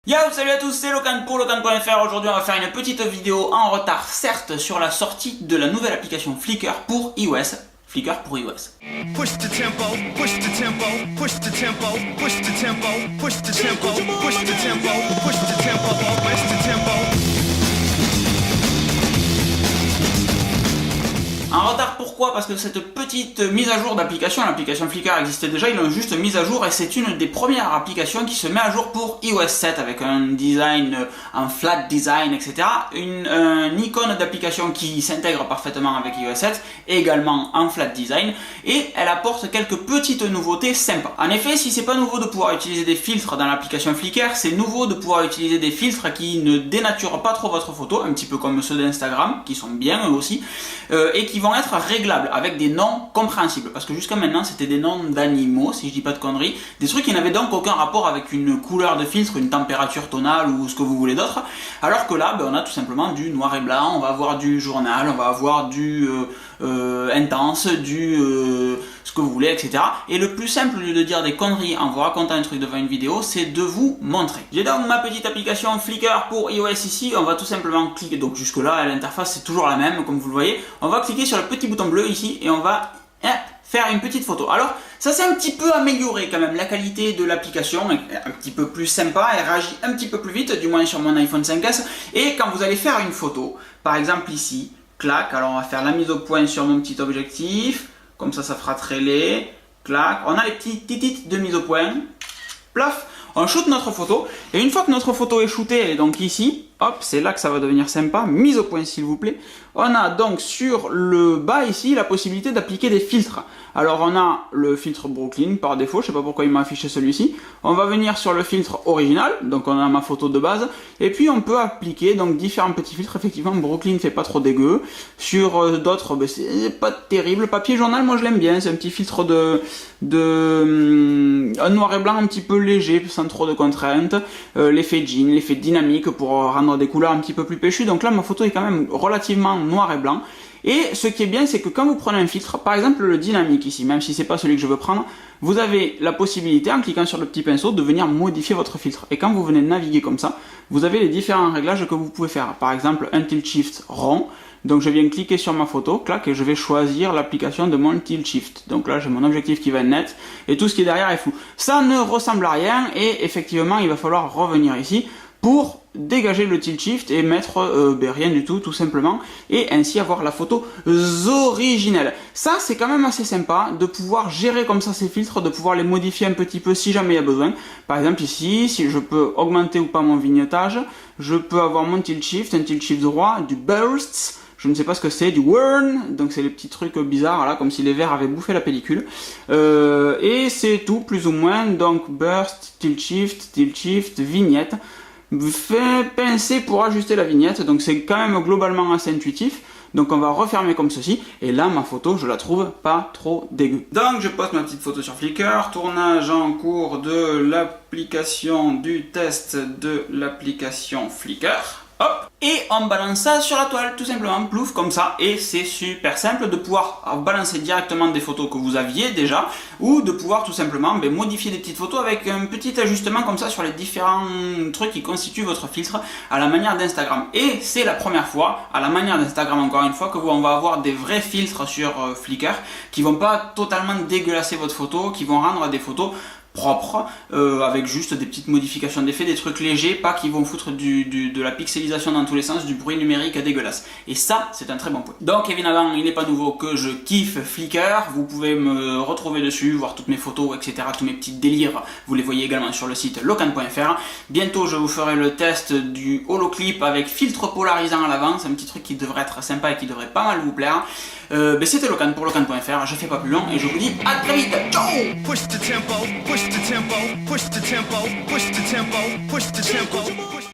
Yo, salut à tous, c'est Locan pour Locan.fr. Aujourd'hui, on va faire une petite vidéo en retard, certes, sur la sortie de la nouvelle application Flickr pour iOS. Flickr pour iOS. Push the tempo, push the tempo, push the tempo, push the tempo, push the tempo, push the tempo, push the tempo, push the tempo. En retard, pourquoi? Parce que cette petite mise à jour d'application, l'application Flickr existait déjà, ils l'ont juste mise à jour et c'est une des premières applications qui se met à jour pour iOS 7 avec un design, un flat design, etc. Une icône d'application qui s'intègre parfaitement avec iOS 7, également en flat design, et elle apporte quelques petites nouveautés sympas. En effet, si c'est pas nouveau de pouvoir utiliser des filtres dans l'application Flickr, c'est nouveau de pouvoir utiliser des filtres qui ne dénaturent pas trop votre photo, un petit peu comme ceux d'Instagram, qui sont bien eux aussi, et qui vont être réglables avec des noms compréhensibles, parce que jusqu'à maintenant c'était des noms d'animaux, si je dis pas de conneries, des trucs qui n'avaient donc aucun rapport avec une couleur de filtre, une température tonale ou ce que vous voulez d'autre, alors que là on a tout simplement du noir et blanc, on va avoir du journal, on va avoir du intense, du ce que vous voulez, etc. Et le plus simple de dire des conneries en vous racontant un truc devant une vidéo, c'est de vous montrer. J'ai donc ma petite application Flickr pour iOS ici, on va tout simplement cliquer, donc jusque là l'interface c'est toujours la même comme vous le voyez, on va cliquer sur le petit bouton bleu ici et on va faire une petite photo. Alors ça s'est un petit peu amélioré quand même, la qualité de l'application est un petit peu plus sympa, elle réagit un petit peu plus vite, du moins sur mon iPhone 5S, et quand vous allez faire une photo, par exemple ici, clac, alors on va faire la mise au point sur mon petit objectif, comme ça fera très laid, clac, on a les petits titres de mise au point, plaf, on shoot notre photo, et une fois que notre photo est shootée, elle est donc ici, hop, c'est là que ça va devenir sympa, mise au point s'il vous plaît, on a donc sur le bas ici la possibilité d'appliquer des filtres. Alors on a le filtre Brooklyn par défaut, je sais pas pourquoi il m'a affiché celui-ci, on va venir sur le filtre original, donc on a ma photo de base, et puis on peut appliquer donc différents petits filtres, effectivement Brooklyn fait pas trop dégueu, sur d'autres ben, c'est pas terrible, papier journal moi je l'aime bien, c'est un petit filtre un noir et blanc un petit peu léger, sans trop de contraintes, l'effet jean, l'effet dynamique pour rendre des couleurs un petit peu plus péchues, donc là ma photo est quand même relativement noir et blanc. Et ce qui est bien, c'est que quand vous prenez un filtre, par exemple le dynamique ici, même si c'est pas celui que je veux prendre, vous avez la possibilité, en cliquant sur le petit pinceau, de venir modifier votre filtre. Et quand vous venez naviguer comme ça, vous avez les différents réglages que vous pouvez faire. Par exemple, un tilt shift rond. Donc je viens cliquer sur ma photo, clac, et je vais choisir l'application de mon tilt shift. Donc là j'ai mon objectif qui va être net, et tout ce qui est derrière est flou. Ça ne ressemble à rien, et effectivement il va falloir revenir ici pour dégager le tilt shift et mettre rien du tout simplement, et ainsi avoir la photo originelle. Ça c'est quand même assez sympa de pouvoir gérer comme ça ces filtres, de pouvoir les modifier un petit peu si jamais il y a besoin. Par exemple ici, si je peux augmenter ou pas mon vignettage, je peux avoir mon tilt shift, un tilt shift droit, du bursts, je ne sais pas ce que c'est, du whirn, donc c'est les petits trucs bizarres là, comme si les vers avaient bouffé la pellicule, et c'est tout plus ou moins. Donc burst, tilt shift, vignette, fait pincer pour ajuster la vignette, donc c'est quand même globalement assez intuitif. Donc on va refermer comme ceci, et là ma photo je la trouve pas trop dégueu. Donc je poste ma petite photo sur Flickr, tournage en cours de l'application du test de l'application Flickr. Hop, et on balance ça sur la toile, tout simplement, plouf, comme ça, et c'est super simple de pouvoir balancer directement des photos que vous aviez déjà, ou de pouvoir tout simplement modifier des petites photos avec un petit ajustement comme ça sur les différents trucs qui constituent votre filtre à la manière d'Instagram. Et c'est la première fois, à la manière d'Instagram encore une fois, que on va avoir des vrais filtres sur Flickr, qui vont pas totalement dégueulasser votre photo, qui vont rendre des photos propre, avec juste des petites modifications d'effets, des trucs légers, pas qui vont foutre de la pixelisation dans tous les sens, du bruit numérique dégueulasse. Et ça, c'est un très bon point. Donc évidemment, il n'est pas nouveau que je kiffe Flickr, vous pouvez me retrouver dessus, voir toutes mes photos, etc., tous mes petits délires, vous les voyez également sur le site Locan.fr. Bientôt, je vous ferai le test du holoclip avec filtre polarisant à l'avant, c'est un petit truc qui devrait être sympa et qui devrait pas mal vous plaire. C'était Locan pour Locan.fr, je fais pas plus long et je vous dis à très vite, ciao! Push the tempo, push the tempo, push the tempo, push the tempo, push the tempo.